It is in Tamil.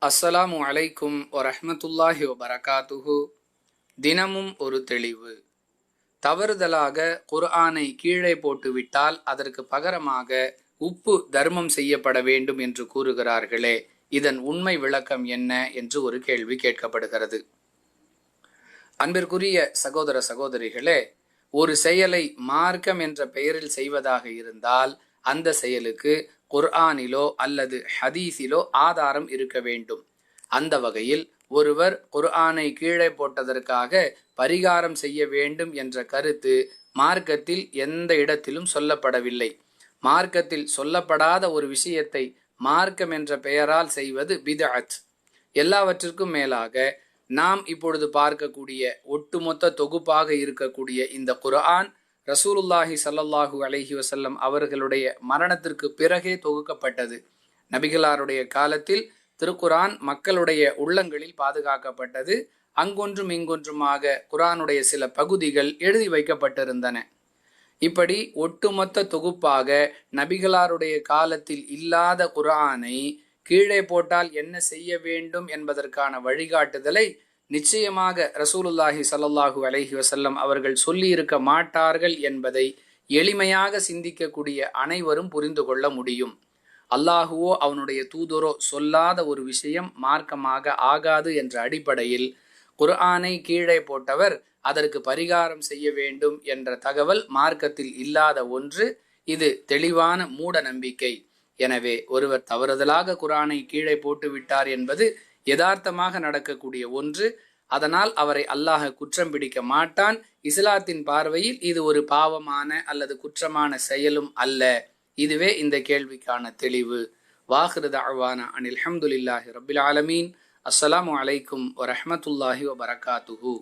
அஸ்ஸலாமு அலைக்கும் வரஹ்மத்துல்லாஹி வபரகாத்துஹு. தினமும் ஒரு தெளிவு. தவறுதலாக குர்ஆனை கீழே போட்டுவிட்டால் அதற்கு பகரமாக உப்பு தர்மம் செய்யப்பட வேண்டும் என்று கூறுகிறார்களே, இதன் உண்மை விளக்கம் என்ன என்று ஒரு கேள்வி கேட்கப்படுகிறது. அன்பிற்குரிய சகோதர சகோதரிகளே, ஒரு செயலை மார்க்கம் என்ற பெயரில் செய்வதாக இருந்தால் அந்த செயலுக்கு குர்ஆனிலோ அல்லது ஹதீஸிலோ ஆதாரம் இருக்க வேண்டும். அந்த வகையில் ஒருவர் குர்ஆனை கீழே போட்டதற்காக பரிகாரம் செய்ய வேண்டும் என்ற கருத்து மார்க்கத்தில் எந்த இடத்திலும் சொல்லப்படவில்லை. மார்க்கத்தில் சொல்லப்படாத ஒரு விஷயத்தை மார்க்கம் என்ற பெயரால் செய்வது பித்அத். எல்லாவற்றிற்கும் மேலாக நாம் இப்பொழுது பார்க்கக்கூடிய ஒட்டுமொத்த தொகுப்பாக இருக்கக்கூடிய இந்த குர்ஆன் ரசூலுல்லாஹி ஸல்லல்லாஹு அலைஹி வஸல்லம் அவர்களுடைய மரணத்திற்கு பிறகே தொகுக்கப்பட்டது. நபிகளாருடைய காலத்தில் திருக்குர்ஆன் மக்களுடைய உள்ளங்களில் பாதுகாக்கப்பட்டது. அங்கொன்றும் இங்கொன்றுமாக குர்ஆனுடைய சில பகுதிகள் எழுதி வைக்கப்பட்டிருந்தன. இப்படி ஒட்டுமொத்த தொகுப்பாக நபிகளாருடைய காலத்தில் இல்லாத குர்ஆனை கீழே போட்டால் என்ன செய்ய வேண்டும் என்பதற்கான வழிகாட்டுதலை நிச்சயமாக ரசூலுல்லாஹி ஸல்லல்லாஹு அலைஹி வஸல்லம் அவர்கள் சொல்லி இருக்க மாட்டார்கள் என்பதை எளிமையாக சிந்திக்கக்கூடிய அனைவரும் புரிந்து கொள்ள முடியும். அல்லாஹுவோ அவனுடைய தூதரோ சொல்லாத ஒரு விஷயம் மார்க்கமாக ஆகாது என்ற அடிப்படையில் குர்ஆனை கீழே போட்டவர் அதற்கு பரிகாரம் செய்ய வேண்டும் என்ற தகவல் மார்க்கத்தில் இல்லாத ஒன்று. இது தெளிவான மூட நம்பிக்கை. எனவே ஒருவர் தவறுதலாக குர்ஆனை கீழே போட்டு விட்டார் என்பது யதார்த்தமாக நடக்கக்கூடிய ஒன்று. அதனால் அவரை அல்லாஹ் குற்றம் பிடிக்க மாட்டான். இஸ்லாத்தின் பார்வையில் இது ஒரு பாவமான அல்லது குற்றமான செயலும் அல்ல. இதுவே இந்த கேள்விக்கான தெளிவு. வாஹிரு தஅவானா அனில் ஹம்துலில்லாஹி ரப்பில் ஆலமீன். அஸ்ஸலாமு அலைக்கும் வரஹ்மத்துல்லாஹி வபரகாத்துஹு.